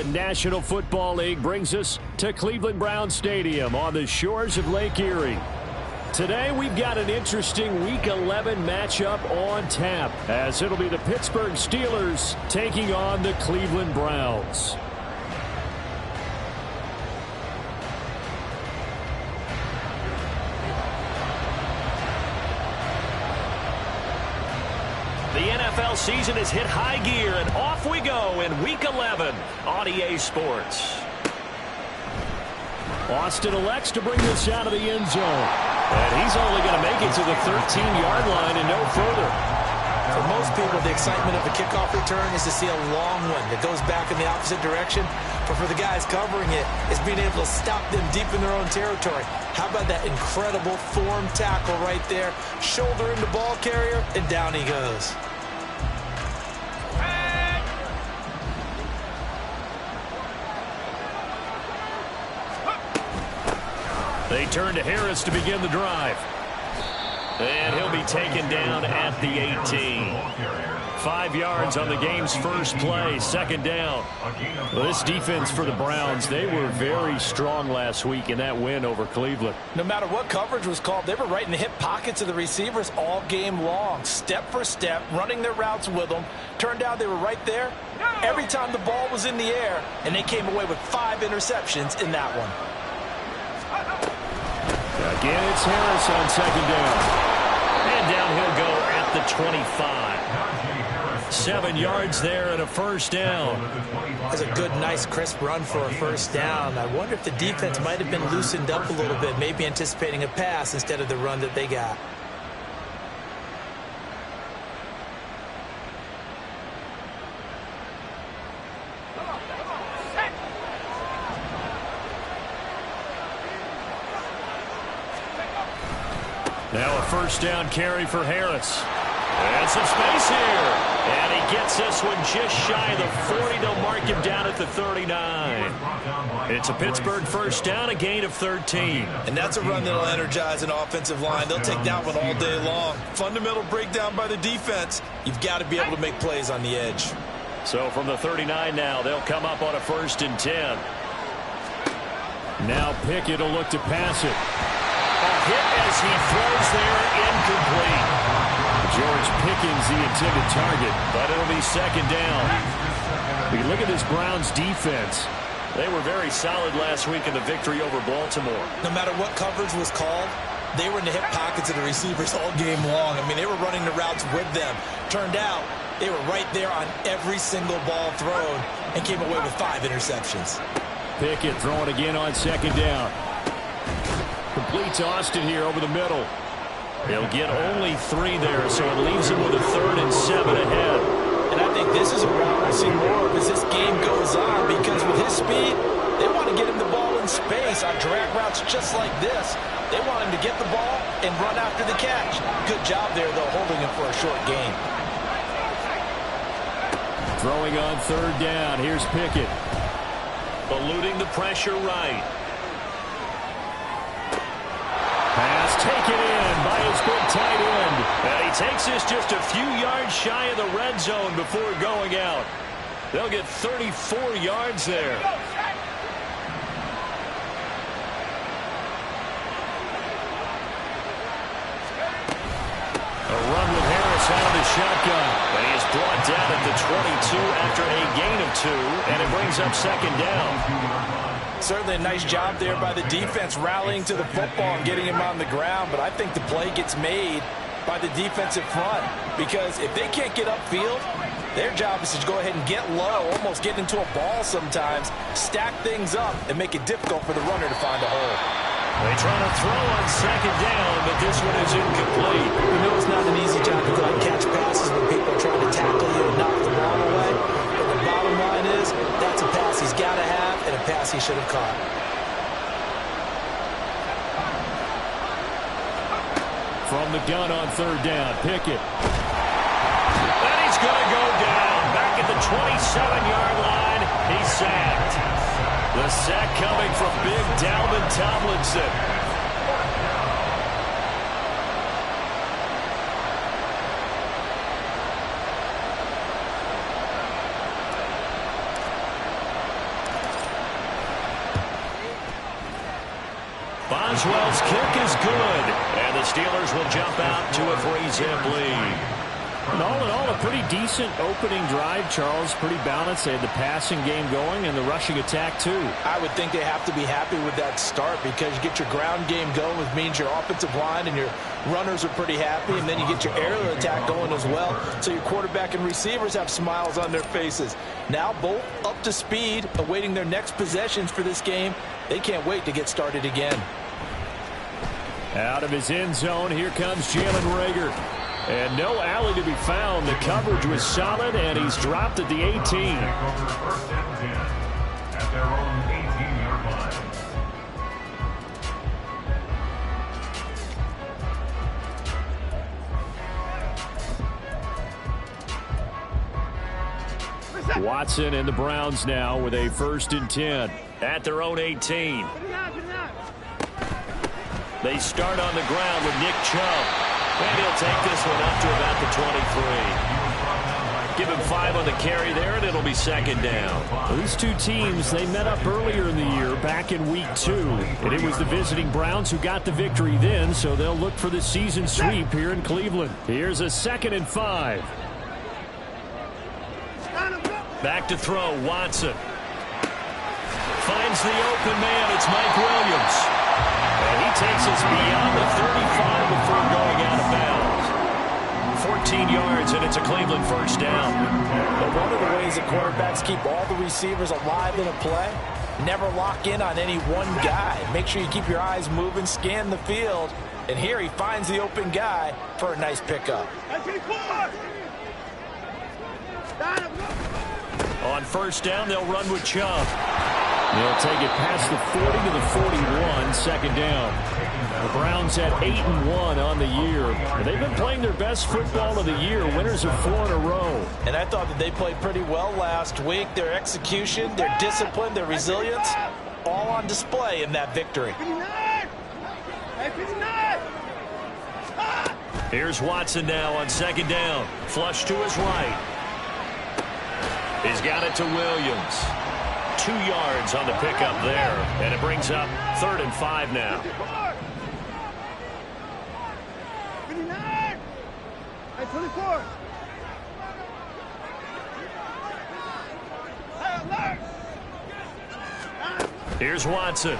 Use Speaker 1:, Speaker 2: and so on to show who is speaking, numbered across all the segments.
Speaker 1: the National Football League brings us to Cleveland Browns Stadium on the shores of Lake Erie. Today we've got an interesting Week 11 matchup on tap, as it'll be the Pittsburgh Steelers taking on the Cleveland Browns.
Speaker 2: The NFL season has hit high gear, and off we go in Week 11 on EA Sports.
Speaker 1: Austin elects to bring this out of the end zone. And he's only going to make it to the 13-yard line and no further.
Speaker 3: For most people, the excitement of a kickoff return is to see a long one that goes back in the opposite direction. But for the guys covering it, it's being able to stop them deep in their own territory. How about that incredible form tackle right there? Shoulder into ball carrier, and down he goes.
Speaker 1: They turn to Harris to begin the drive.
Speaker 2: And he'll be taken down at the 18.
Speaker 1: 5 yards on the game's first play, second down. Well, this defense for the Browns, they were very strong last week in that win over Cleveland.
Speaker 3: No matter what coverage was called, they were right in the hip pockets of the receivers all game long, step for step, running their routes with them. Turned out they were right there every time the ball was in the air, and they came away with 5 interceptions in that one.
Speaker 1: Again, it's Harris on second down.
Speaker 2: And down he'll go at the 25.
Speaker 1: 7 yards there and a first down.
Speaker 3: That's a good, nice, crisp run for a first down. I wonder if the defense might have been loosened up a little bit, maybe anticipating a pass instead of the run that they got.
Speaker 1: Now a first down carry for Harris. And some space here. And he gets this one just shy of the 40. They'll mark him down at the 39. It's a Pittsburgh first down, a gain of 13.
Speaker 3: And that's a run that'll energize an offensive line. They'll take that one all day long. Fundamental breakdown by the defense. You've got to be able to make plays on the edge.
Speaker 1: So from the 39 now, they'll come up on a 1st and 10. Now Pickett will look to pass it.
Speaker 2: Hit as he throws there, incomplete.
Speaker 1: George Pickens the intended target, but it'll be second down. We look at this Browns defense. They were very solid last week in the victory over Baltimore.
Speaker 3: No matter what coverage was called, they were in the hip pockets of the receivers all game long. I mean, they were running the routes with them. Turned out they were right there on every single ball thrown and came away with 5 interceptions.
Speaker 1: Pickett throwing again on second down. Completes Austin here over the middle. He'll get only 3 there, so it leaves him with a 3rd and 7 ahead.
Speaker 3: And I think this is a route we'll see more of as this game goes on, because with his speed, they want to get him the ball in space on drag routes just like this. They want him to get the ball and run after the catch. Good job there, though, holding him for a short gain.
Speaker 1: Throwing on 3rd down. Here's Pickett.
Speaker 2: Eluding the pressure right.
Speaker 1: Pass taken in by his big tight end.
Speaker 2: And he takes this just a few yards shy of the red zone before going out. They'll get 34 yards there.
Speaker 1: A run with Harris out of the shotgun.
Speaker 2: And he is brought down at the 22 after a gain of 2, and it brings up second down.
Speaker 3: Certainly a nice job there by the defense rallying to the football and getting him on the ground, but I think the play gets made by the defensive front, because if they can't get upfield, their job is to go ahead and get low, almost get into a ball sometimes, stack things up, and make it difficult for the runner to find a hole.
Speaker 2: They try to throw on second down, but this one is incomplete.
Speaker 3: You know it's not an easy job to go and catch passes when people are trying to tackle you and knock the ball away. But the bottom line is, that's a pass he's got to have and a pass he should have caught.
Speaker 1: From the gun on 3rd down, Pickett.
Speaker 2: And he's going to go down. Back at the 27-yard line, he's sacked. The sack coming from big Dalvin Tomlinson. Boswell's kick is good, and the Steelers will jump out to a 3-zip lead.
Speaker 1: And all in all, a pretty decent opening drive, Charles. Pretty balanced. They had the passing game going and the rushing attack, too.
Speaker 3: I would think they have to be happy with that start because you get your ground game going, which means your offensive line and your runners are pretty happy, and then you get your aerial attack going as well, so your quarterback and receivers have smiles on their faces. Now both up to speed, awaiting their next possessions for this game. They can't wait to get started again.
Speaker 1: Out of his end zone, here comes Jalen Reagor. And no alley to be found. The coverage was solid, and he's dropped at the 18. Watson and the Browns now with a 1st and 10.
Speaker 2: At their own 18. They start on the ground with Nick Chubb. And he'll take this one up to about the 23. Give him 5 on the carry there, and it'll be 2nd down.
Speaker 1: Well, these two teams, they met up earlier in the year, back in Week 2. And it was the visiting Browns who got the victory then, so they'll look for the season sweep here in Cleveland. Here's a 2nd and 5.
Speaker 2: Back to throw, Watson. Finds the open man, it's Mike Williams. And he takes us beyond the 35 before going out of bounds. 14 yards, and it's a Cleveland 1st down.
Speaker 3: But one of the ways that quarterbacks keep all the receivers alive in a play, never lock in on any one guy. Make sure you keep your eyes moving, scan the field. And here he finds the open guy for a nice pickup.
Speaker 2: On 1st down, they'll run with Chubb.
Speaker 1: They'll take it past the 40 to the 41, 2nd down. The Browns at 8-1 on the year. They've been playing their best football of the year, winners of 4 in a row.
Speaker 3: And I thought that they played pretty well last week. Their execution, their discipline, their resilience, all on display in that victory.
Speaker 2: Here's Watson now on 2nd down. Flush to his right. He's got it to Williams. 2 yards on the pickup there, and it brings up 3rd and 5 now. Here's Watson.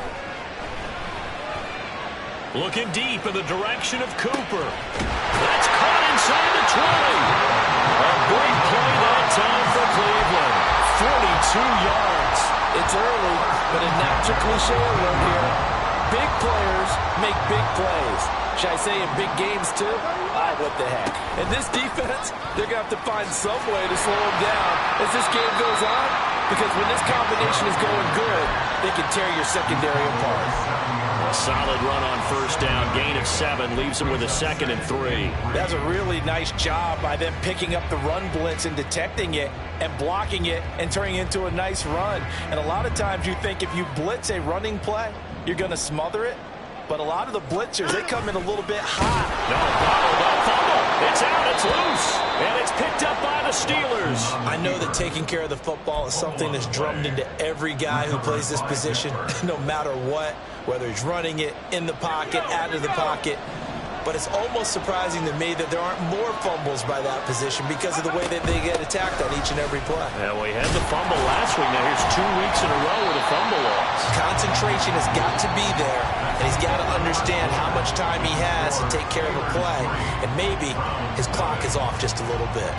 Speaker 2: Looking deep in the direction of Cooper. That's caught inside the 20. A big play that time for Cleveland. 42 yards.
Speaker 3: It's early, but a natural cliche alert here. Big players make big plays. Should I say in big games too? What the heck. And this defense, they're going to have to find some way to slow them down as this game goes on. Because when this combination is going good, they can tear your secondary apart.
Speaker 2: A solid run on 1st down. Gain of 7 leaves them with a 2nd and 3.
Speaker 3: That's a really nice job by them picking up the run blitz and detecting it and blocking it and turning it into a nice run. And a lot of times you think if you blitz a running play, you're going to smother it. But a lot of the blitzers, they come in a little bit hot.
Speaker 2: No, fumble. It's out, it's loose. And it's picked up by the Steelers.
Speaker 3: I know that taking care of the football is something that's drummed into every guy who plays this position, no matter what, whether he's running it, in the pocket, out of the pocket. But it's almost surprising to me that there aren't more fumbles by that position because of the way that they get attacked on each and every play.
Speaker 2: Yeah, we had the fumble last week. Now here's 2 weeks in a row with a fumble loss.
Speaker 3: Concentration has got to be there, and he's got to understand how much time he has to take care of a play. And maybe his clock is off just a little bit.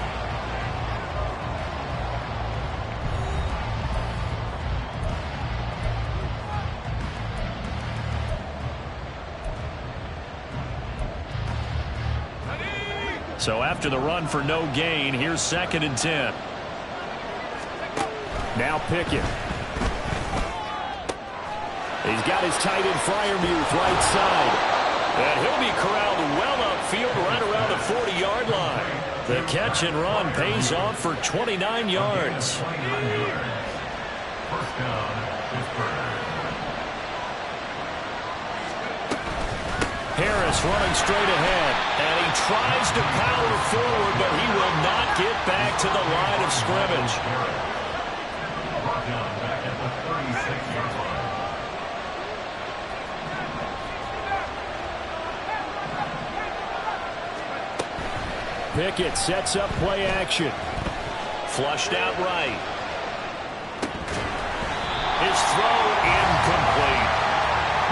Speaker 2: So after the run for no gain, here's 2nd and 10.
Speaker 1: Now Pickett. He's got his tight end Freiermuth right side.
Speaker 2: And he'll be corralled well upfield right around the 40-yard line. The catch and run pays off for 29 yards.
Speaker 1: Harris running straight ahead.
Speaker 2: And he tries to power forward, but he will not get back to the line of scrimmage.
Speaker 1: Pickett sets up play action.
Speaker 2: Flushed out right. His throw incomplete.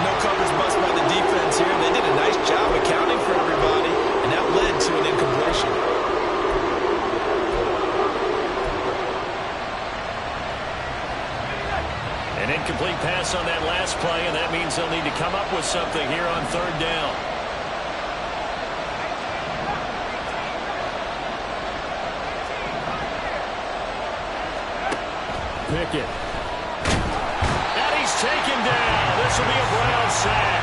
Speaker 3: No coverage bust by the defense here. They did a nice job accounting for everybody, and that led to an incompletion.
Speaker 2: An incomplete pass on that last play, and that means they'll need to come up with something here on third down.
Speaker 1: Pickett.
Speaker 2: And he's taken down. This will be a Brown sack.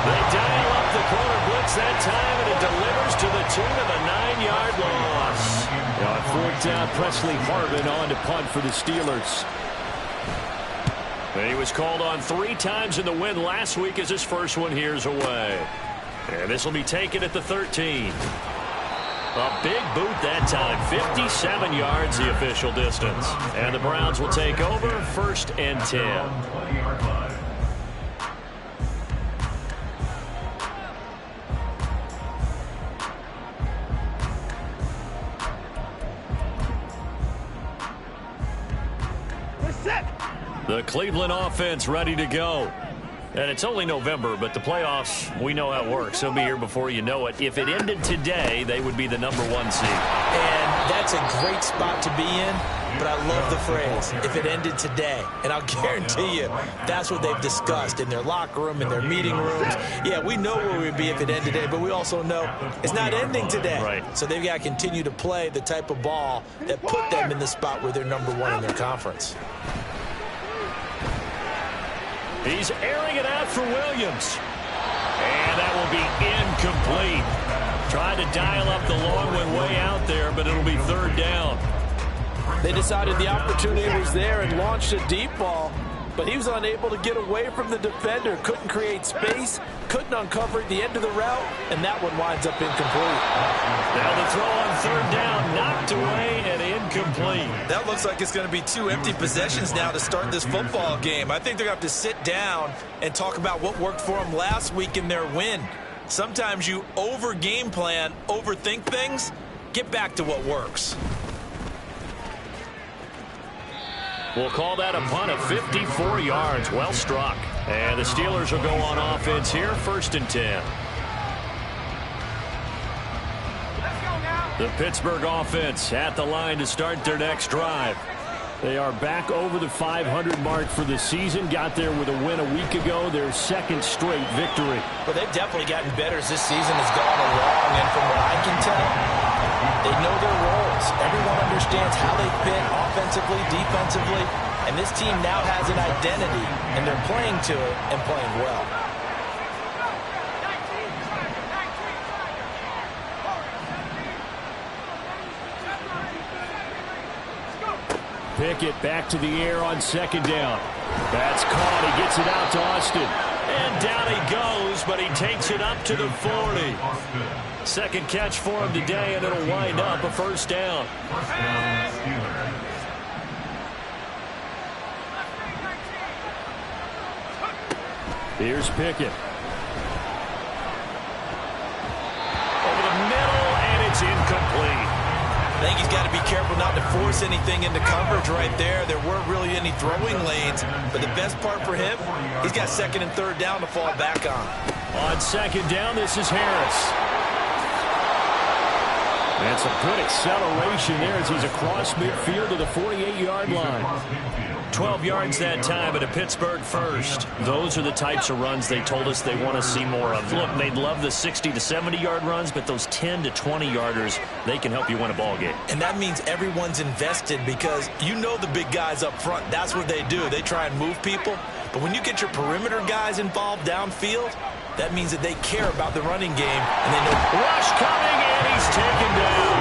Speaker 2: They dial up the corner blitz that time, and it delivers to the tune of a 9-yard loss.
Speaker 1: On fourth down, Presley Harvin on to punt for the Steelers.
Speaker 2: He was called on 3 times in the win last week as his first one here's away. And this will be taken at the 13. A big boot that time. 57 yards the official distance. And the Browns will take over 1st and 10. The Cleveland offense ready to go. And it's only November, but the playoffs, we know how it works. They'll be here before you know it. If it ended today, they would be the #1 seed.
Speaker 3: And that's a great spot to be in, but I love the phrase, if it ended today. And I'll guarantee you, that's what they've discussed in their locker room, in their meeting rooms. Yeah, we know where we'd be if it ended today, but we also know it's not ending today.
Speaker 2: Right.
Speaker 3: So they've got to continue to play the type of ball that put them in the spot where they're #1 in their conference.
Speaker 2: He's airing it out for Williams. And that will be incomplete. Tried to dial up the long one way out there, but it'll be 3rd down.
Speaker 3: They decided the opportunity was there and launched a deep ball, but he was unable to get away from the defender. Couldn't create space, couldn't uncover at the end of the route, and that one winds up incomplete.
Speaker 2: Now the throw on 3rd down, knocked away and incomplete.
Speaker 3: That looks like it's going to be 2 empty possessions now to start this football game. I think they're going to have to sit down and talk about what worked for them last week in their win. Sometimes you over-game plan, overthink things. Get back to what works.
Speaker 2: We'll call that a punt of 54 yards. Well struck. And the Steelers will go on offense here, 1st and 10. The Pittsburgh offense at the line to start their next drive.
Speaker 1: They are back over the 500 mark for the season. Got there with a win a week ago. Their 2nd straight victory.
Speaker 3: Well, they've definitely gotten better as this season has gone along. And from what I can tell, they know their roles. Everyone understands how they fit offensively, defensively. And this team now has an identity, and they're playing to it and playing well.
Speaker 1: Pickett back to the air on 2nd down. That's caught. He gets it out to Austin.
Speaker 2: And down he goes, but he takes it up to the 40. 2nd catch for him today, and it'll wind up a 1st down.
Speaker 1: Here's Pickett.
Speaker 2: Over the middle, and it's incomplete.
Speaker 3: I think he's got to be careful not to force anything into coverage right there. There weren't really any throwing lanes, but the best part for him, he's got 2nd and 3rd down to fall back on.
Speaker 2: On 2nd down, this is Harris.
Speaker 1: And some good acceleration there as he's across midfield to the 48-yard line.
Speaker 2: 12 yards that time at a Pittsburgh 1st. Those are the types of runs they told us they want to see more of. Look, they'd love the 60 to 70-yard runs, but those 10 to 20-yarders, they can help you win a ball game.
Speaker 3: And that means everyone's invested because you know the big guys up front. That's what they do. They try and move people. But when you get your perimeter guys involved downfield, that means that they care about the running game. And they know
Speaker 2: rush coming, and he's taken down.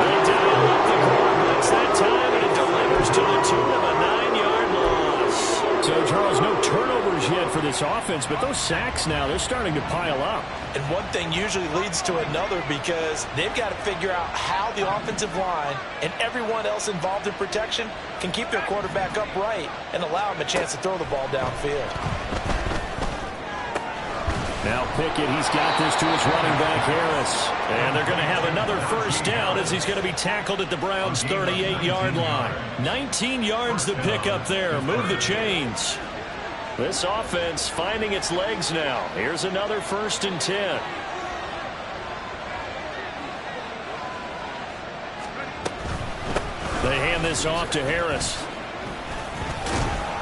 Speaker 2: They dial up the corner blitz that time, and it delivers to the tune of a 9-yard loss.
Speaker 1: So, Charles, no turnovers yet for this offense, but those sacks now, they're starting to pile up.
Speaker 3: And one thing usually leads to another because they've got to figure out how the offensive line and everyone else involved in protection can keep their quarterback upright and allow him a chance to throw the ball downfield.
Speaker 1: Now Pickett, he's got this to his running back, Harris.
Speaker 2: And they're going to have another first down as he's going to be tackled at the Browns' 38-yard line. 19 yards to pick up there. Move the chains.
Speaker 1: This offense finding its legs now. Here's another 1st and 10.
Speaker 2: They hand this off to Harris.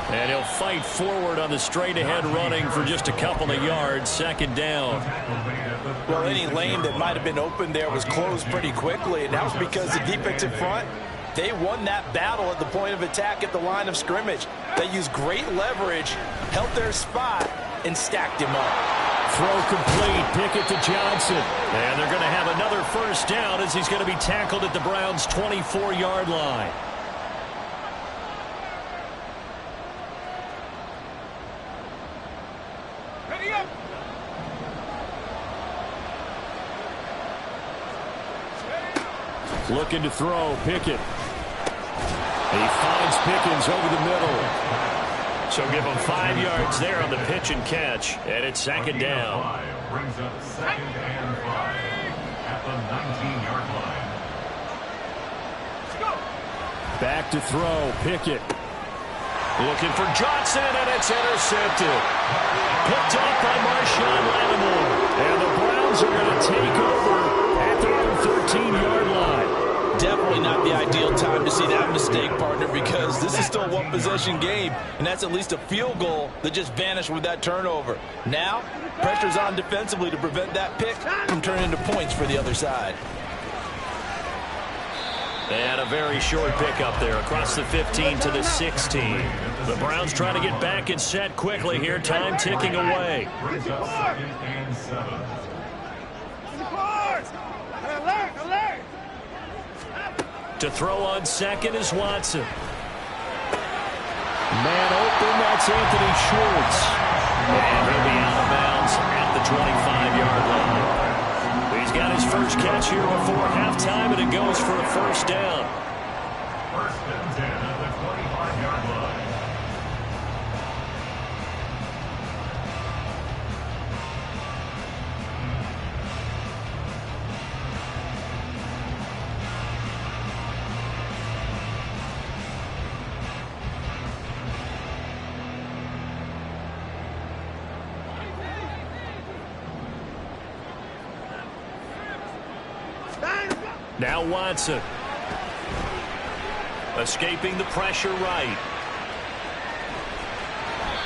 Speaker 2: And he'll fight forward on the straight-ahead running for just a couple of yards. 2nd down.
Speaker 3: Well, any lane that might have been open there was closed pretty quickly, and that was because the defensive front, they won that battle at the point of attack at the line of scrimmage. They used great leverage, held their spot, and stacked him up.
Speaker 2: Throw complete. Pickett to Johnson. And they're going to have another first down as he's going to be tackled at the Browns' 24-yard line.
Speaker 1: Looking to throw, Pickett. He finds Pickens over the middle.
Speaker 2: So give him 5 yards there on the pitch and catch, and it's 2nd down.
Speaker 4: Brings up 2nd and 5 at the 19-yard line.
Speaker 1: Back to throw, Pickett.
Speaker 2: Looking for Johnson, and it's intercepted. Picked off by Marshawn Lattimore.
Speaker 1: And the Browns are going to take over at their own 13-yard line.
Speaker 3: Definitely not the ideal time to see that mistake, partner, because this is still a one-possession game, and that's at least a field goal that just vanished with that turnover. Now, pressure's on defensively to prevent that pick from turning into points for the other side.
Speaker 2: And a very short pickup there across the 15 to the 16. The Browns trying to get back and set quickly here. Time ticking away.
Speaker 4: Brings up 2nd and 7.
Speaker 2: To throw on 2nd is Watson.
Speaker 1: Man open, that's Anthony Schwartz.
Speaker 2: And he'll be out of bounds at the 25-yard line. He's got his first catch here before halftime, and it goes for a first down.
Speaker 4: 1st and 10 at the 25-yard line.
Speaker 2: Now Watson. Escaping the pressure right.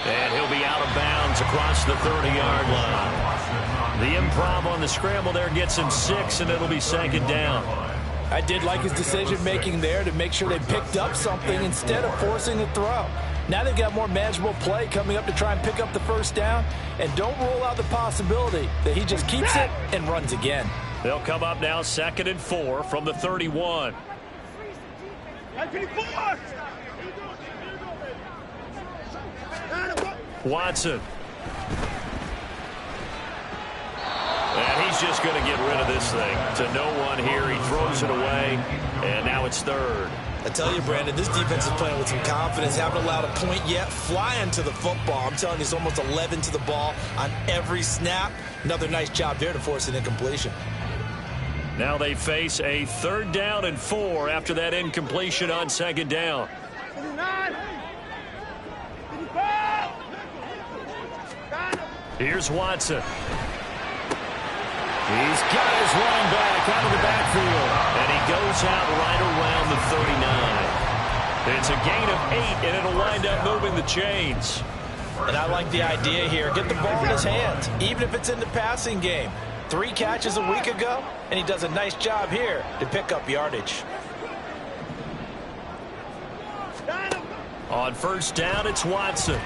Speaker 2: And he'll be out of bounds across the 30-yard line. The improv on the scramble there gets him 6, and it'll be 2nd down.
Speaker 3: I did like his decision-making there to make sure they picked up something instead of forcing the throw. Now they've got more manageable play coming up to try and pick up the first down, and don't rule out the possibility that he just keeps it and runs again.
Speaker 2: They'll come up now 2nd and 4 from the 31. Watson. And he's just going to get rid of this thing. To no one here. He throws it away, and now it's 3rd.
Speaker 3: I tell you, Brandon, this defense is playing with some confidence. Haven't allowed a point yet. Flying to the football. I'm telling you, it's almost 11 to the ball on every snap. Another nice job there to force an incompletion.
Speaker 2: Now they face a 3rd down and 4 after that incompletion on 2nd down. Here's Watson.
Speaker 1: He's got his running back out of the backfield.
Speaker 2: And he goes out right around the 39. It's a gain of 8, and it'll wind up moving the chains.
Speaker 3: And I like the idea here. Get the ball in his hands, even if it's in the passing game. 3 catches a week ago, and he does a nice job here to pick up yardage.
Speaker 2: On 1st down, it's Watson.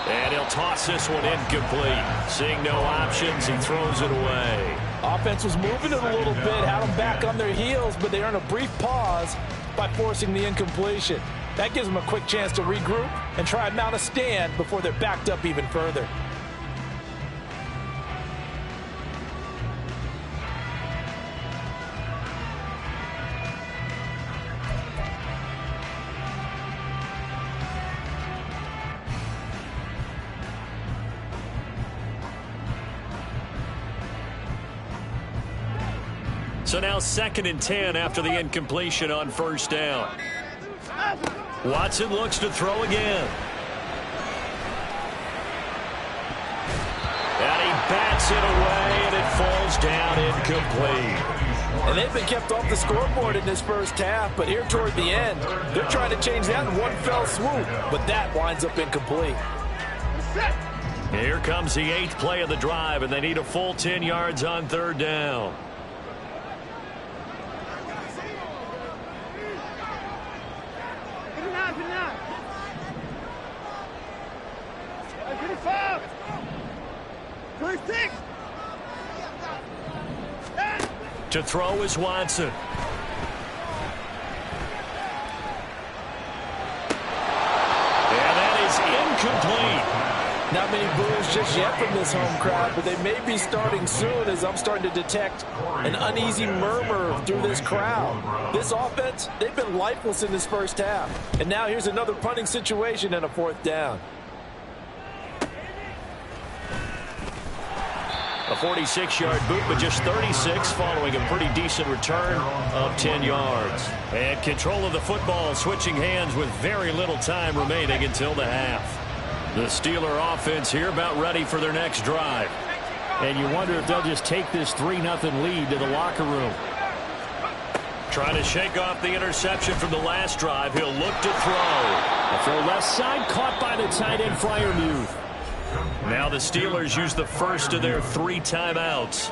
Speaker 2: And he'll toss this one incomplete. Seeing no options, he throws it away.
Speaker 3: Offense was moving it a little bit, had them back on their heels, but they earn a brief pause by forcing the incompletion. That gives them a quick chance to regroup and try and mount a stand before they're backed up even further.
Speaker 2: So now 2nd and 10 after the incompletion on first down. Watson looks to throw again. And he bats it away, and it falls down incomplete.
Speaker 3: And they've been kept off the scoreboard in this first half, but here toward the end, they're trying to change that in one fell swoop, but that winds up incomplete.
Speaker 2: Here comes the 8th play of the drive, and they need a full 10 yards on 3rd down. To throw is Watson. And that is incomplete.
Speaker 3: Not many boos just yet from this home crowd, but they may be starting soon as I'm starting to detect an uneasy murmur through this crowd. This offense, they've been lifeless in this first half. And now here's another punting situation and a 4th down.
Speaker 2: A 46-yard boot, but just 36 following a pretty decent return of 10 yards. And control of the football switching hands with very little time remaining until the half. The Steeler offense here about ready for their next drive.
Speaker 1: And you wonder if they'll just take this 3-0 lead to the locker room.
Speaker 2: Trying to shake off the interception from the last drive. He'll look to throw.
Speaker 1: The throw left side caught by the tight end Freiermuth.
Speaker 2: Now the Steelers use the first of their 3 timeouts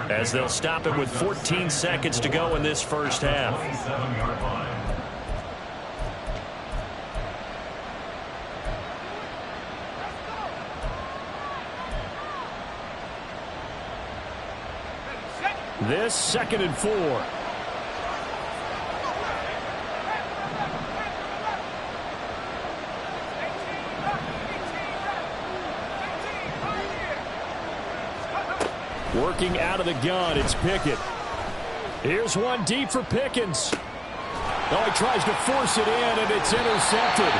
Speaker 2: as they'll stop it with 14 seconds to go in this first half.
Speaker 1: This 2nd and 4. Working out of the gun, it's Pickett. Here's one deep for Pickens. Oh, he tries to force it in, and it's intercepted.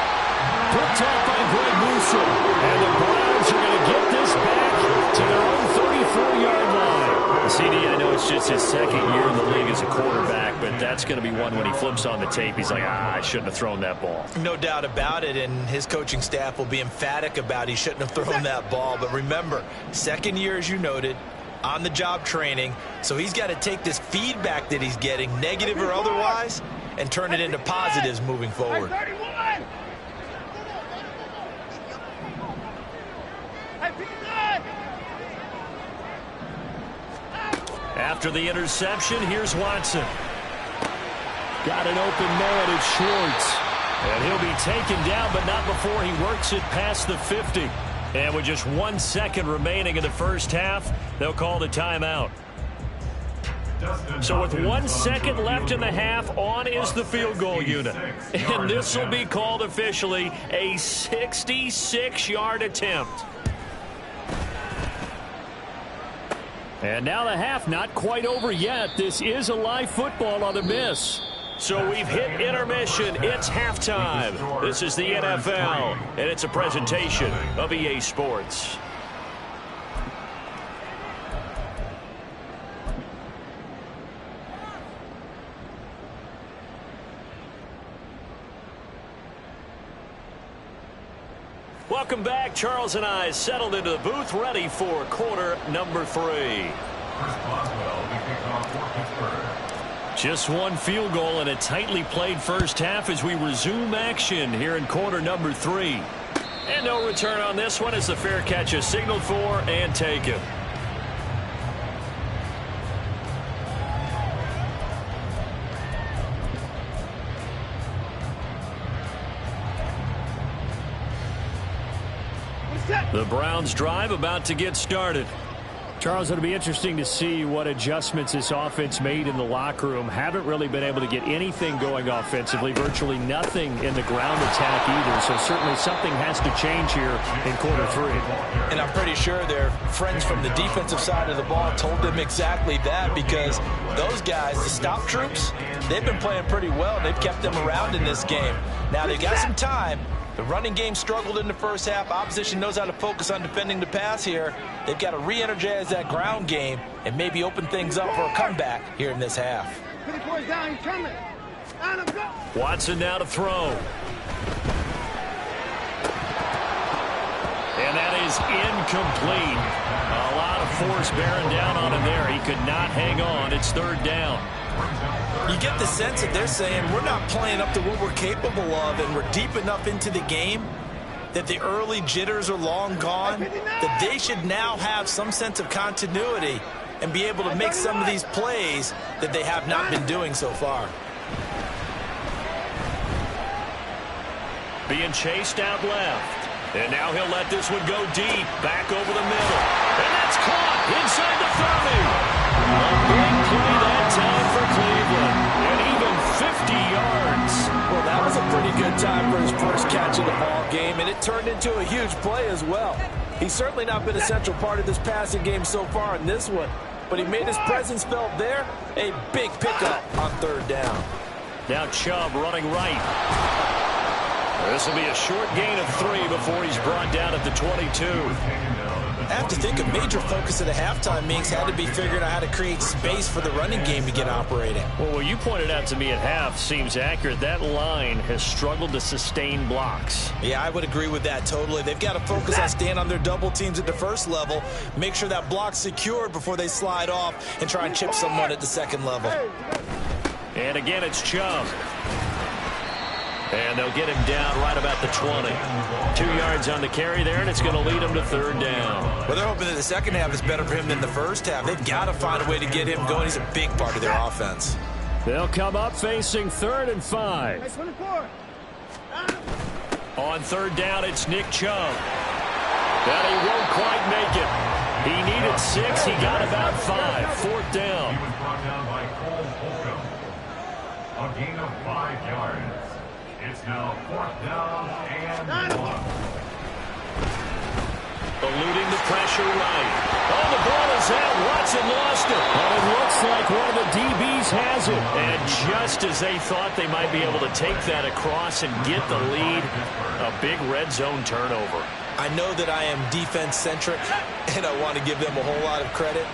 Speaker 1: Picked off by Greg Newsome. And the Browns are going to get this back to their own 34-yard line.
Speaker 2: CD, I know it's just his 2nd year in the league as a quarterback, but that's going to be one when he flips on the tape. He's like, I shouldn't have thrown that ball.
Speaker 3: No doubt about it, and his coaching staff will be emphatic about he shouldn't have thrown that ball. But remember, 2nd year, as you noted, on-the-job training, so he's got to take this feedback that he's getting, negative or otherwise, and turn it into positives moving forward.
Speaker 2: After the interception, here's Watson.
Speaker 1: Got an open man, it's Schwartz.
Speaker 2: And he'll be taken down, but not before he works it past the 50. And with just 1 second remaining in the first half, they'll call the timeout. So with 1 second left in the half, on is the field goal unit. And this will be called officially a 66-yard attempt.
Speaker 1: And now the half not quite over yet. This is a live football on the miss.
Speaker 2: So we've hit intermission. It's halftime. This is the NFL, and it's a presentation of EA Sports. Welcome back. Charles and I settled into the booth, ready for quarter number 3. Just one field goal and a tightly played first half as we resume action here in quarter number 3. And no return on this one as the fair catch is signaled for and taken. The Browns drive about to get started.
Speaker 1: Charles, it'll be interesting to see what adjustments this offense made in the locker room. Haven't really been able to get anything going offensively, virtually nothing in the ground attack either. So certainly something has to change here in quarter 3.
Speaker 3: And I'm pretty sure their friends from the defensive side of the ball told them exactly that, because those guys, the stop troops, they've been playing pretty well. They've kept them around in this game. Now they've got some time, The running game struggled in the first half. Opposition knows how to focus on defending the pass here. They've got to re-energize that ground game and maybe open things up for a comeback here in this half.
Speaker 1: Watson now to throw. And that is incomplete. A lot of force bearing down on him there. He could not hang on. It's third down.
Speaker 3: You get the sense that they're saying we're not playing up to what we're capable of, and we're deep enough into the game that the early jitters are long gone, that they should now have some sense of continuity and be able to make some of these plays that they have not been doing so far.
Speaker 1: Being chased out left. And now he'll let this one go deep, back over the middle. And that's caught inside the 30. A big play that time for Cleveland. And even 50 yards.
Speaker 3: Well, that was a pretty good time for his first catch of the ball game, and it turned into a huge play as well. He's certainly not been a central part of this passing game so far in this one, but he made his presence felt there. A big pickup on third down.
Speaker 1: Now Chubb running right. This will be a short gain of 3 before he's brought down at the 22.
Speaker 3: I have to think a major focus of the halftime meetings had to be figuring out how to create space for the running game to get operating.
Speaker 1: Well, what you pointed out to me at half seems accurate. That line has struggled to sustain blocks.
Speaker 3: Yeah, I would agree with that totally. They've got to focus on staying on their double teams at the first level, make sure that block's secured before they slide off and try and chip someone at the second level.
Speaker 1: And again, it's Chubb. And they'll get him down right about the 20. 2 yards on the carry there, and it's going to lead him to third down.
Speaker 3: Well, they're hoping that the second half is better for him than the first half. They've got to find a way to get him going. He's a big part of their offense.
Speaker 1: They'll come up facing 3rd and 5. On third down, it's Nick Chubb. But he won't quite make it. He needed 6. He got about 5. Fourth down.
Speaker 4: He was brought down by Cole Holcomb. A gain of 5 yards. It's now 4th down and 1.
Speaker 1: Eluding the pressure right. Oh, the ball is out. Watson lost it. But it looks like one of the DBs has it. And just as they thought they might be able to take that across and get the lead, a big red zone turnover.
Speaker 3: I know that I am defense-centric, and I want to give them a whole lot of credit,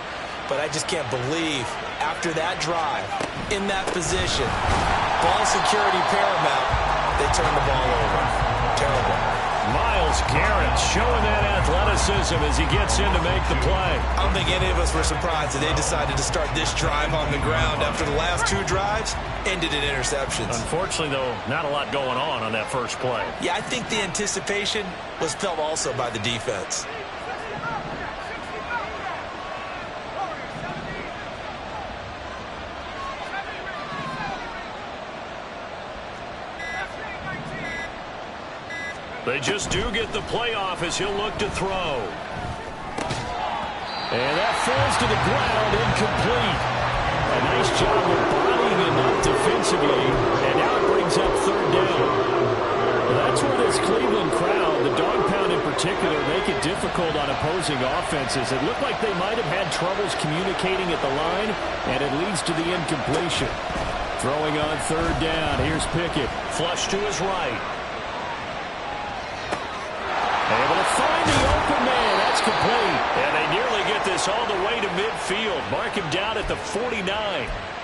Speaker 3: but I just can't believe after that drive, in that position, ball security paramount, they turn the ball over. Terrible.
Speaker 1: Myles Garrett showing that athleticism as he gets in to make the play.
Speaker 3: I don't think any of us were surprised that they decided to start this drive on the ground after the last 2 drives ended in interceptions.
Speaker 1: Unfortunately, though, not a lot going on that first play.
Speaker 3: Yeah, I think the anticipation was felt also by the defense.
Speaker 1: They just do get the playoff as he'll look to throw. And that falls to the ground, incomplete. A nice job of bodying him up defensively, and now it brings up third down. Well, that's where this Cleveland crowd, the dog pound in particular, make it difficult on opposing offenses. It looked like they might have had troubles communicating at the line, and it leads to the incompletion. Throwing on third down, here's Pickett. Flush to his right. Able to find the open man. That's complete. And they nearly get this all the way to midfield. Mark him down at the 49.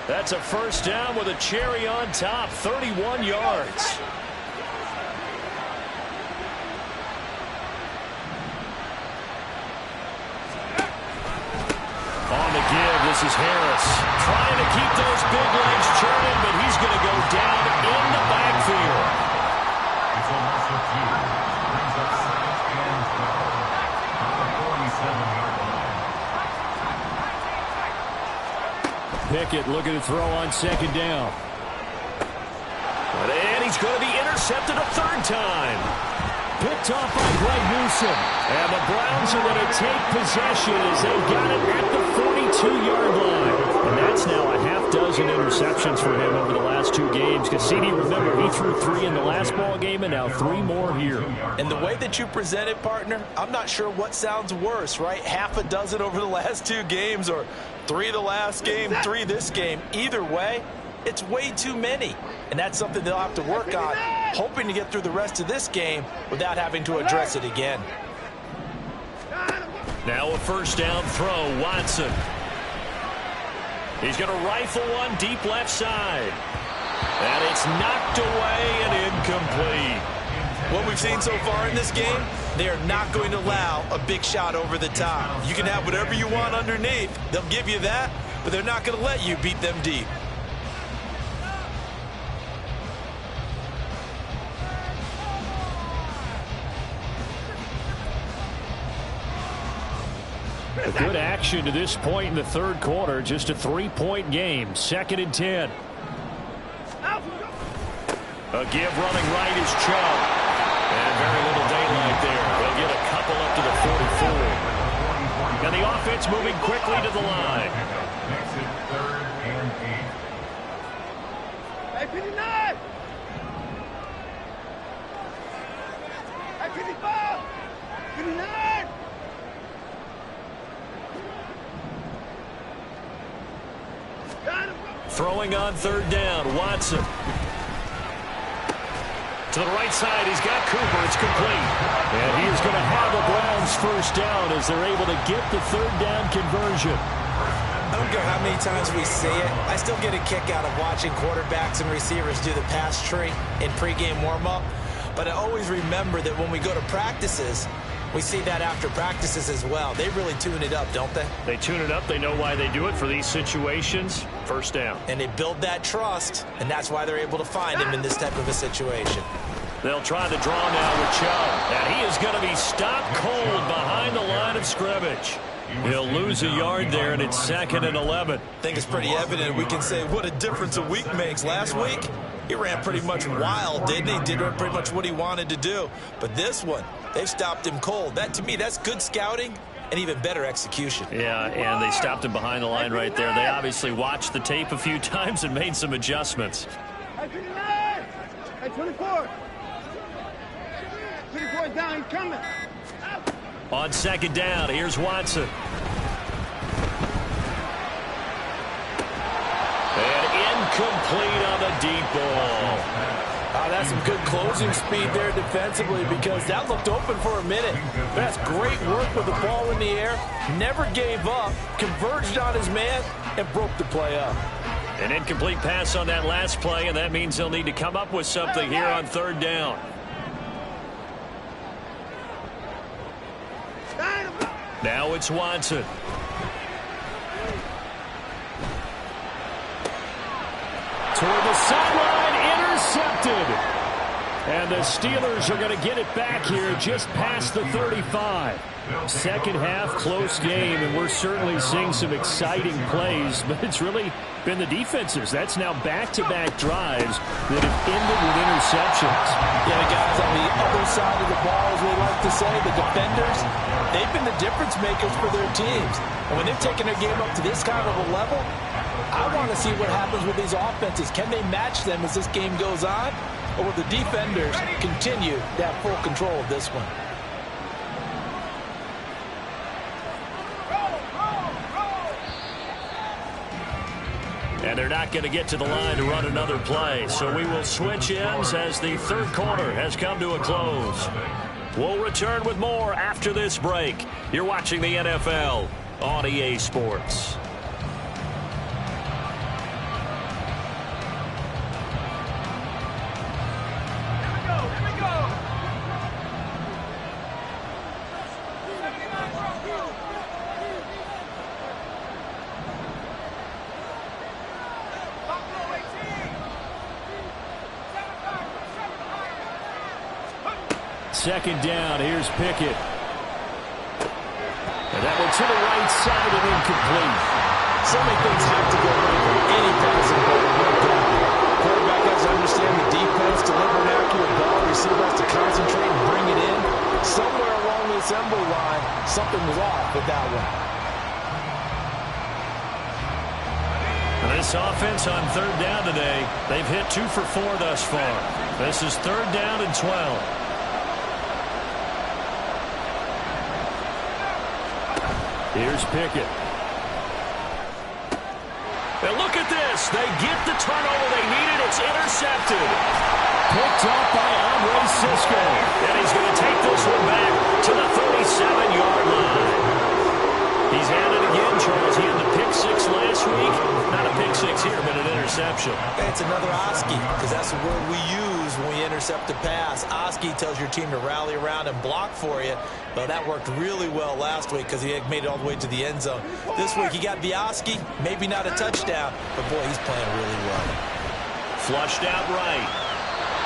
Speaker 1: That's a first down with a cherry on top. 31 yards. On the give, this is Harris. Trying to keep those big legs churning, but he's going to go down in the backfield.
Speaker 4: It's a loss of 2. Brings up 2nd and 12. On the 47-yard line.
Speaker 1: Pickett looking to throw on second down. And he's going to be intercepted a third time. Picked off by Greg Newsome. And the Browns are going to take possession as they've got it at the 42-yard line. And that's now a half-dozen interceptions for him over the last 2 games. Cassini, remember, he threw 3 in the last ball game and now 3 more here.
Speaker 3: And the way that you present it, partner, I'm not sure what sounds worse, right? Half a dozen over the last 2 games or 3 the last game, 3 this game. Either way, it's way too many. and that's something they'll have to work on, hoping to get through the rest of this game without having to address it again.
Speaker 2: Now a first down throw, Watson. He's going to rifle one deep left side. And it's knocked away and incomplete.
Speaker 3: What we've seen so far in this game, they are not going to allow a big shot over the top. You can have whatever you want underneath. They'll give you that, but they're not going to let you beat them deep.
Speaker 1: A good action to this point in the third quarter. Just a 3-point game. 2nd and 10.
Speaker 2: A give running right is Chubb. And very little daylight there. They'll get a couple up to the 44. And the offense moving quickly to the line.
Speaker 4: Makes it 3rd and 8.
Speaker 5: Hey, 59! Hey, 55! 59!
Speaker 2: Throwing on 3rd down, Watson. To the right side, he's got Cooper. It's complete.
Speaker 1: And he is going to have the Browns first down as they're able to get the 3rd down conversion.
Speaker 3: I don't care how many times we see it. I still get a kick out of watching quarterbacks and receivers do the pass tree in pregame warm-up. But I always remember that when we go to practices, we see that after practices as well. They really tune it up, don't they?
Speaker 2: They tune it up. They know why they do it for these situations. First down.
Speaker 3: And they build that trust, and that's why they're able to find him in this type of a situation.
Speaker 2: They'll try the draw now with Chubb. And he is going to be stopped cold behind the line of scrimmage. He'll lose a yard there, and it's 2nd and 11.
Speaker 3: I think it's pretty evident. We can say what a difference a week makes. Last week, he ran pretty much wild, didn't he? Did pretty much what he wanted to do. But this one, they've stopped him cold. That, to me, that's good scouting and even better execution.
Speaker 2: Yeah, and they stopped him behind the line right there. They obviously watched the tape a few times and made some adjustments.
Speaker 5: Hey, 59! Hey, 24! 24 is down, he's coming!
Speaker 2: On 2nd down, here's Watson. And incomplete on the deep ball.
Speaker 3: That's some good closing speed there defensively because that looked open for a minute. That's great work with the ball in the air. Never gave up, converged on his man, and broke the play up.
Speaker 2: An incomplete pass on that last play, and that means they'll need to come up with something here on 3rd down. Now it's Watson.
Speaker 1: Toward the sideline, intercepted. And the Steelers are going to get it back here just past the 35. Second half, close game, and we're certainly seeing some exciting plays, but it's really been the defenses. That's now back-to-back drives that have ended with interceptions.
Speaker 3: Yeah, the guys on the other side of the ball, as we like to say, the defenders, they've been the difference makers for their teams. And when they've taken their game up to this kind of a level, I want to see what happens with these offenses. Can they match them as this game goes on? Or will the defenders continue to have full control of this one?
Speaker 2: And they're not going to get to the line to run another play. So we will switch ends as the third quarter has come to a close. We'll return with more after this break. You're watching the NFL on EA Sports.
Speaker 1: Second down, here's Pickett. And that one to the right side and incomplete.
Speaker 3: So many things have to go right for any passing play to work out. Quarterback has to understand the defense, deliver an accurate ball, receiver has to concentrate and bring it in. Somewhere along the assembly line, something was off with that one.
Speaker 2: This offense on third down today, they've hit 2 for 4 thus far. This is 3rd down and 12. Here's Pickett. And look at this. pass. They get the turnover they needed. It's intercepted.
Speaker 1: Picked up by Andre Cisco.
Speaker 2: And he's going to take this one back to the 37-yard line. He's had it again, Charles. He had the pick six last week. Not a pick six here, but an interception.
Speaker 3: It's another Oski, because that's the word we use when we intercept a pass. Oski tells your team to rally around and block for you. But that worked really well last week because he had made it all the way to the end zone. This week he got the Oski, maybe not a touchdown, but boy, he's playing really well.
Speaker 2: Flushed out right.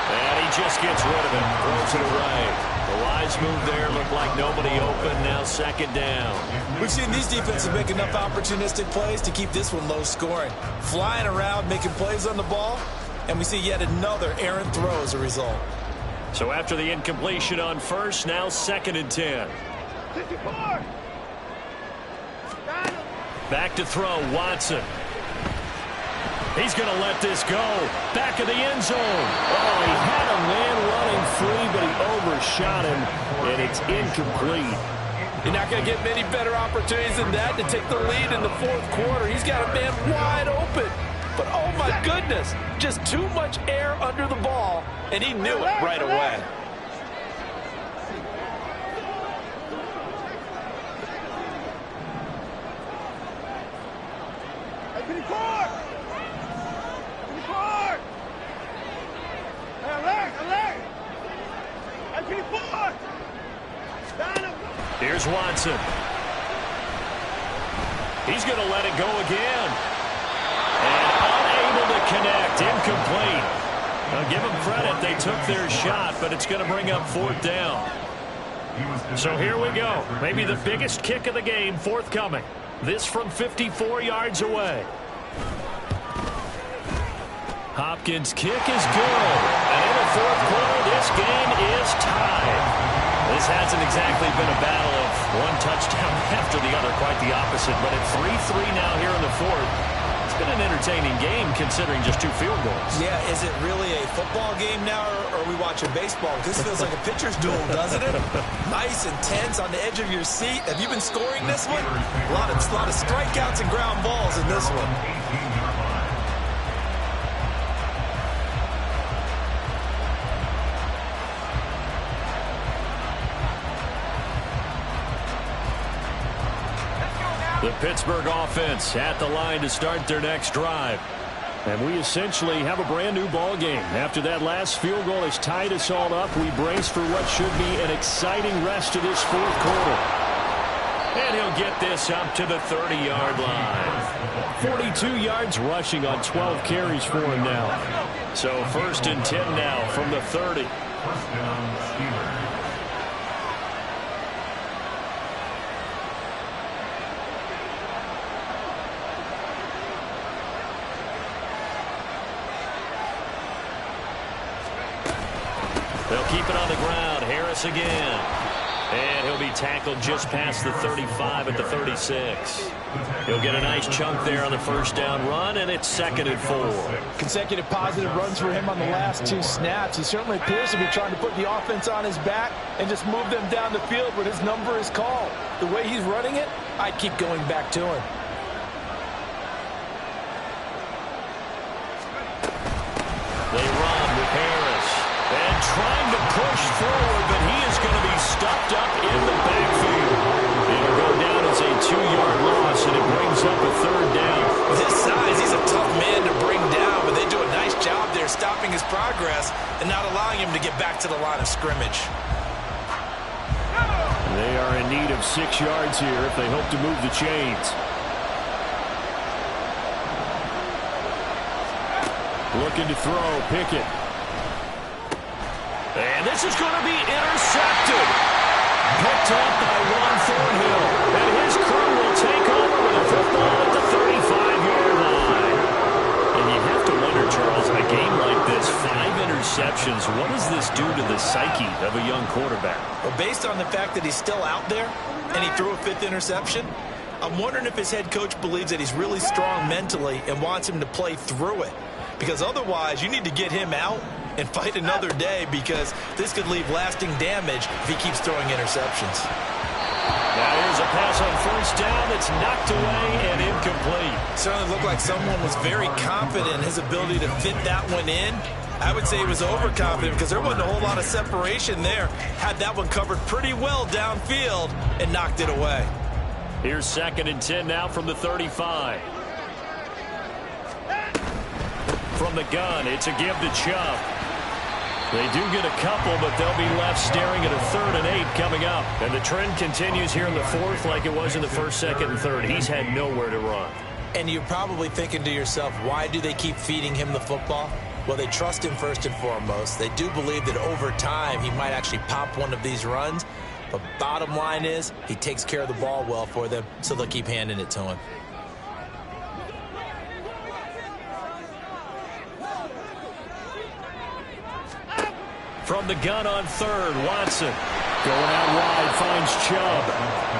Speaker 2: And he just gets rid of it. Throws it away. The wise move there. Looked like nobody open. Now second down.
Speaker 3: We've seen these defenses make enough opportunistic plays to keep this one low scoring. Flying around, making plays on the ball. And we see yet another errant throw as a result.
Speaker 2: So after the incompletion on first, now second and 10.
Speaker 5: 54.
Speaker 2: Back to throw, Watson. He's going to let this go. Back of the end zone.
Speaker 1: Oh, he had a man running free, but he overshot him, and it's incomplete.
Speaker 3: You're not going to get many better opportunities than that to take the lead in the fourth quarter. He's got a man wide open. But, oh, my goodness, just too much air under the ball, and he knew it right away.
Speaker 2: Here's Watson. He's going to let it go again. And unable to connect. Incomplete. Now give them credit. They took their shot, but it's going to bring up fourth down. So here we go. Maybe the biggest kick of the game forthcoming. This from 54 yards away. Hopkins' kick is good. And in the fourth quarter, this game is tied. This hasn't exactly been a battle of one touchdown after the other, quite the opposite. But at 3-3 now here in the fourth, it's been an entertaining game considering just 2 field goals.
Speaker 3: Yeah, is it really a football game now, or are we watching baseball? This feels like a pitcher's duel, doesn't it? Nice and tense on the edge of your seat. Have you been scoring this one? A lot of strikeouts and ground balls in this one.
Speaker 2: The Pittsburgh offense at the line to start their next drive.
Speaker 1: And we essentially have a brand new ball game. After that last field goal has tied us all up, we brace for what should be an exciting rest of this fourth quarter.
Speaker 2: And he'll get this up to the 30-yard line.
Speaker 1: 42 yards rushing on 12 carries for him now.
Speaker 2: So first and 10 now from the 30.
Speaker 4: First down, Steelers.
Speaker 2: They'll keep it on the ground. Harris again. And he'll be tackled just past the 35 at the 36. He'll get a nice chunk there on the first down run, and it's second and 4.
Speaker 6: Consecutive positive runs for him on the last 2 snaps. He certainly appears to be trying to put the offense on his back and just move them down the field when his number is called. The way he's running it, I'd keep going back to him.
Speaker 2: They run with Harris. And trying to push forward, but he is going to be stuffed up in the backfield. It'll go down as a 2-yard loss, and it brings up a third down.
Speaker 3: With his size, he's a tough man to bring down, but they do a nice job there stopping his progress and not allowing him to get back to the line of scrimmage.
Speaker 1: They are in need of 6 yards here if they hope to move the chains. Looking to throw, Pickett.
Speaker 2: And this is going to be intercepted. Picked up by Juan Thornhill. And his crew will take over with a football at the 35-yard line. And you have to wonder, Charles, in a game like this, 5 interceptions, what does this do to the psyche of a young quarterback?
Speaker 3: Well, based on the fact that he's still out there and he threw a 5th interception, I'm wondering if his head coach believes that he's really strong mentally and wants him to play through it. Because otherwise, you need to get him out and fight another day, because this could leave lasting damage if he keeps throwing interceptions.
Speaker 2: Now here's a pass on first down that's knocked away and incomplete.
Speaker 3: Certainly looked like someone was very confident in his ability to fit that one in. I would say he was overconfident because there wasn't a whole lot of separation there. Had that one covered pretty well downfield and knocked it away.
Speaker 1: Here's 2nd and 10 now from the 35. From the gun, it's a give to Chubb. They do get a couple, but they'll be left staring at a 3rd and 8 coming up. And the trend continues here in the 4th like it was in the 1st, 2nd, and 3rd. He's had nowhere to run.
Speaker 3: And you're probably thinking to yourself, why do they keep feeding him the football? Well, they trust him first and foremost. They do believe that over time he might actually pop one of these runs. But bottom line is he takes care of the ball well for them, so they'll keep handing it to him.
Speaker 1: From the gun on 3rd, Watson. Going out wide, finds Chubb.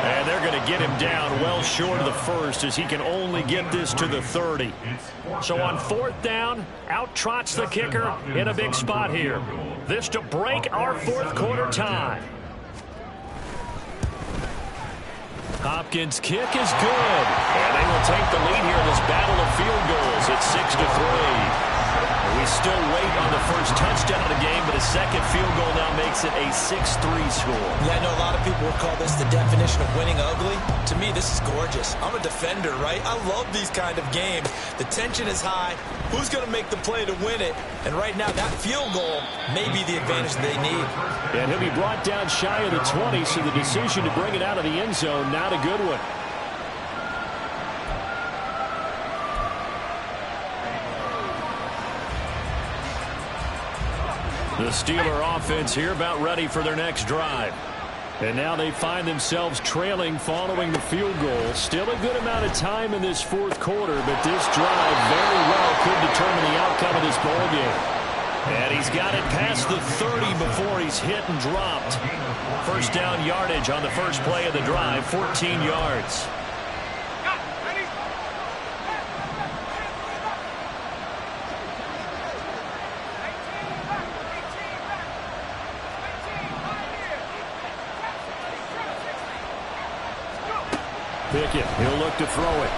Speaker 1: And they're going to get him down well short of the 1st as he can only get this to the 30. So on 4th down, out trots the kicker in a big spot here. This to break our 4th quarter tie. Hopkins' kick is good. And they will take the lead here in this battle of field goals at 6-3. We still wait on the first touchdown of the game, but a second field goal now makes it a 6-3 score.
Speaker 3: Yeah, I know a lot of people would call this the definition of winning ugly. To me, this is gorgeous. I'm a defender, right? I love these kind of games. The tension is high. Who's going to make the play to win it? And right now, that field goal may be the advantage they need.
Speaker 1: And he'll be brought down shy of the 20, so the decision to bring it out of the end zone, not a good one. The Steeler offense here about ready for their next drive. And now they find themselves trailing following the field goal. Still a good amount of time in this 4th quarter, but this drive very well could determine the outcome of this ball game. And he's got it past the 30 before he's hit and dropped. First down yardage on the first play of the drive, 14 yards. Pickett, he'll look to throw it.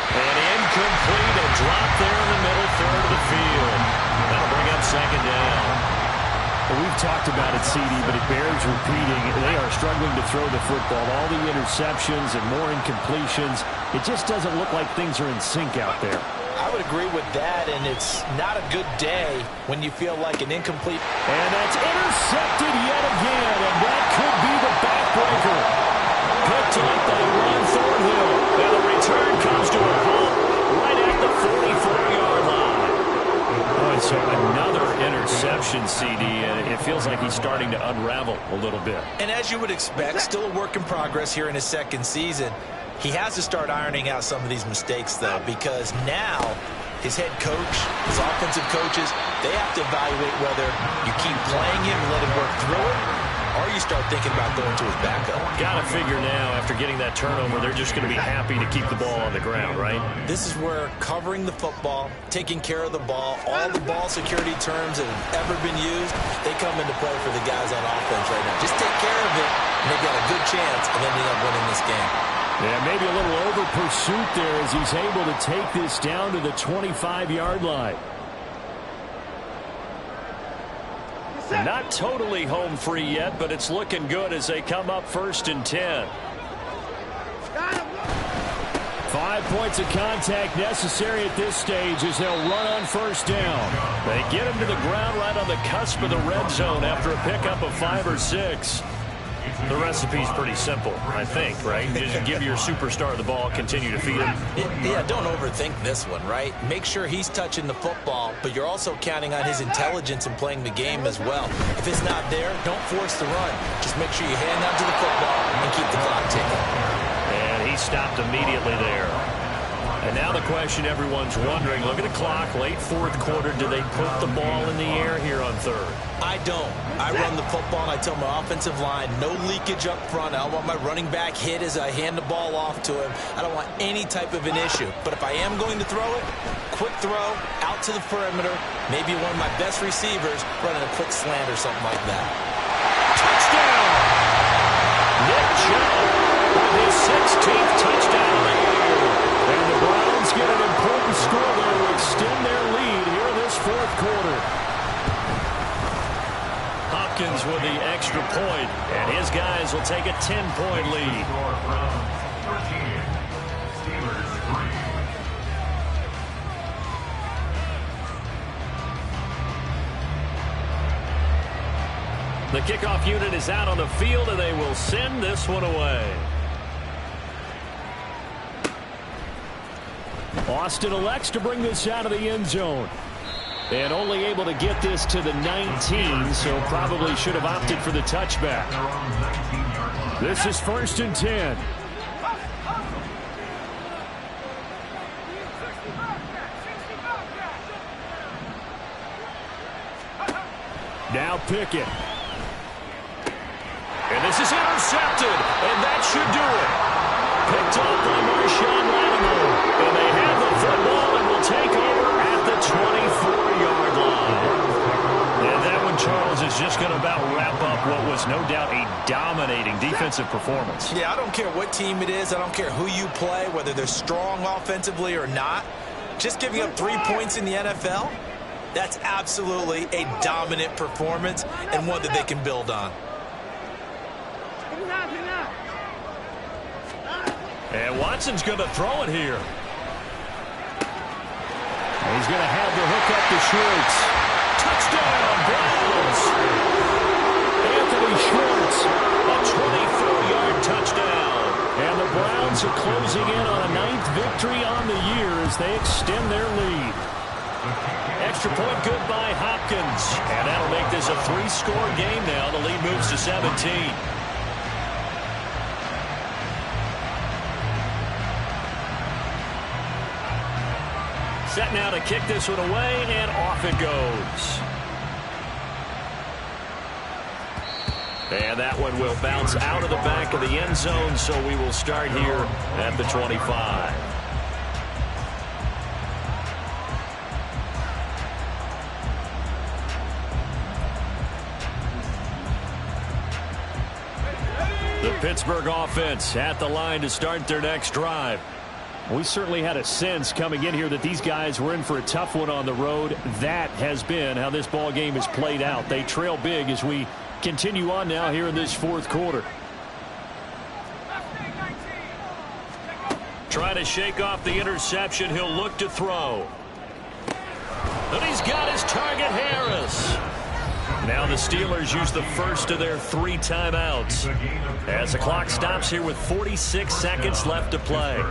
Speaker 1: And incomplete, a drop there in the middle third of the field. That'll bring up 2nd down. Well, we've talked about it, CD, but it bears repeating. They are struggling to throw the football. All the interceptions and more incompletions. It just doesn't look like things are in sync out there.
Speaker 3: I would agree with that, and it's not a good day when you feel like an incomplete.
Speaker 1: And that's intercepted yet again, and that could be the backbreaker. Picked up by Ron Thornhill, and the return comes to a halt right at the 44-yard line. Oh, and so another interception, CD, and it feels like he's starting to unravel a little bit.
Speaker 3: And as you would expect, still a work in progress here in his 2nd season. He has to start ironing out some of these mistakes, though, because now his head coach, his offensive coaches, they have to evaluate whether you keep playing him and let him work through it, or you start thinking about going to his backup.
Speaker 1: Got to figure now, after getting that turnover, they're just going to be happy to keep the ball on the ground, right?
Speaker 3: This is where covering the football, taking care of the ball, all the ball security terms that have ever been used, they come into play for the guys on offense right now. Just take care of it, and they've got a good chance of ending up winning this game.
Speaker 1: Yeah, maybe a little over pursuit there as he's able to take this down to the 25-yard line. Not totally home free yet, but it's looking good as they come up 1st and 10. 5 points of contact necessary at this stage as they'll run on 1st down. They get him to the ground right on the cusp of the red zone after a pickup of 5 or 6. The recipe's pretty simple, I think, right? Just give your superstar the ball, continue to feed him.
Speaker 3: Yeah, don't overthink this one, right? Make sure he's touching the football, but you're also counting on his intelligence in playing the game as well. If it's not there, don't force the run. Just make sure you hang on to the football and keep the clock ticking.
Speaker 1: And he stopped immediately there. And now the question everyone's wondering, look at the clock, late 4th quarter, do they put the ball in the air here on 3rd?
Speaker 3: I don't. I run the football, and I tell my offensive line, no leakage up front. I don't want my running back hit as I hand the ball off to him. I don't want any type of an issue. But if I am going to throw it, quick throw, out to the perimeter, maybe one of my best receivers running a quick slant or something like that.
Speaker 1: Touchdown!
Speaker 2: 13th touchdown of the year.
Speaker 1: And the Browns get an important score there to extend their lead here in this fourth quarter.
Speaker 2: Hopkins with the extra point, and his guys will take a 10-point lead. The kickoff unit is out on the field, and they will send this one away.
Speaker 1: Austin elects to bring this out of the end zone. And only able to get this to the 19, so probably should have opted for the touchback. This is 1st and 10. Now Pickett.
Speaker 2: And this is intercepted, and that should do it. Picked up by Marshawn Lattimore. And they have the football and will take over at the 24-yard line. And that one, Charles, is just going to about wrap up what was no doubt a dominating defensive performance.
Speaker 3: Yeah, I don't care what team it is. I don't care who you play, whether they're strong offensively or not. Just giving up 3 points in the NFL, that's absolutely a dominant performance and one that they can build on.
Speaker 2: And Watson's going to throw it here.
Speaker 1: He's going to have the hook up to Schwartz.
Speaker 2: Touchdown, Browns!
Speaker 1: Anthony Schwartz.
Speaker 2: A 24-yard touchdown.
Speaker 1: And the Browns are closing in on a 9th victory on the year as they extend their lead.
Speaker 2: Extra point good by Hopkins. And that'll make this a 3-score game now. The lead moves to 17. Set now to kick this one away, and off it goes. And that one will bounce out of the back of the end zone, so we will start here at the 25. The Pittsburgh offense at the line to start their next drive.
Speaker 1: We certainly had a sense coming in here that these guys were in for a tough one on the road. That has been how this ball game has played out. They trail big as we continue on now here in this fourth quarter.
Speaker 2: Trying to shake off the interception. He'll look to throw. And he's got his target, Harris. Now the Steelers use the first of their 3 timeouts as the clock stops here with 46 seconds left to play.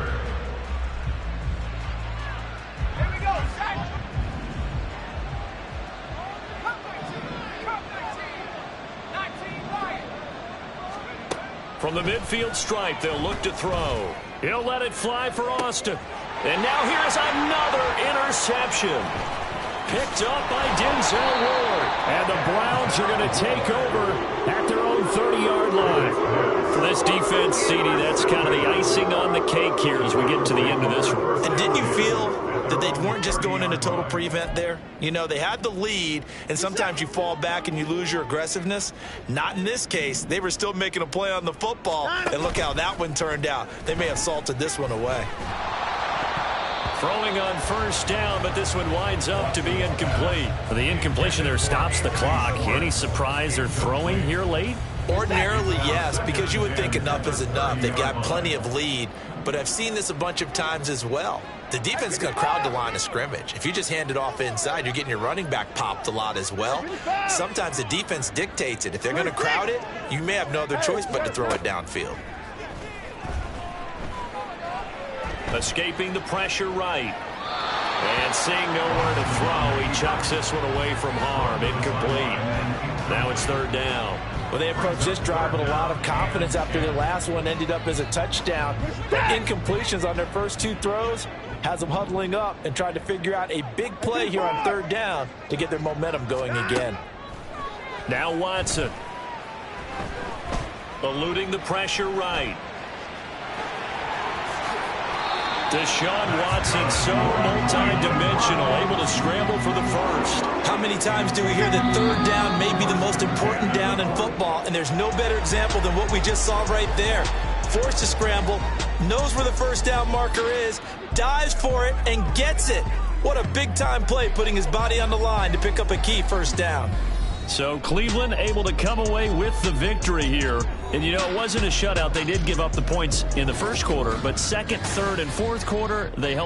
Speaker 2: From the midfield stripe, they'll look to throw. He'll let it fly for Austin. And now here's another interception. Picked up by Denzel Ward.
Speaker 1: And the Browns are going to take over at their own 30-yard line.
Speaker 2: For this defense, CD, that's kind of the icing on the cake here as we get to the end of this one.
Speaker 3: And didn't you feel that they weren't just going into total prevent there? You know, they had the lead, and sometimes you fall back and you lose your aggressiveness. Not in this case. They were still making a play on the football, and look how that one turned out. They may have salted this one away.
Speaker 2: Throwing on first down, but this one winds up to be incomplete. The incompletion there stops the clock. Any surprise they're throwing here late?
Speaker 3: Ordinarily, yes, because you would think enough is enough. They've got plenty of lead, but I've seen this a bunch of times as well. The defense is going to crowd the line of scrimmage. If you just hand it off inside, you're getting your running back popped a lot as well. Sometimes the defense dictates it. If they're going to crowd it, you may have no other choice but to throw it downfield.
Speaker 2: Escaping the pressure right. And seeing nowhere to throw, he chucks this one away from harm. Incomplete. Now it's third down.
Speaker 6: Well, they approached this drive with a lot of confidence after their last one ended up as a touchdown. The incompletions on their first 2 throws has them huddling up and trying to figure out a big play here on third down to get their momentum going again.
Speaker 2: Now Watson. Eluding the pressure right. Deshaun Watson, so multi-dimensional, able to scramble for the first.
Speaker 3: How many times do we hear that third down may be the most important down in football, and there's no better example than what we just saw right there.
Speaker 6: forced to scramble, knows where the first down marker is, dives for it, and gets it. What a big-time play, putting his body on the line to pick up a key first down.
Speaker 1: So Cleveland able to come away with the victory here. And, you know, it wasn't a shutout. They did give up the points in the first quarter, but second, third, and fourth quarter, they held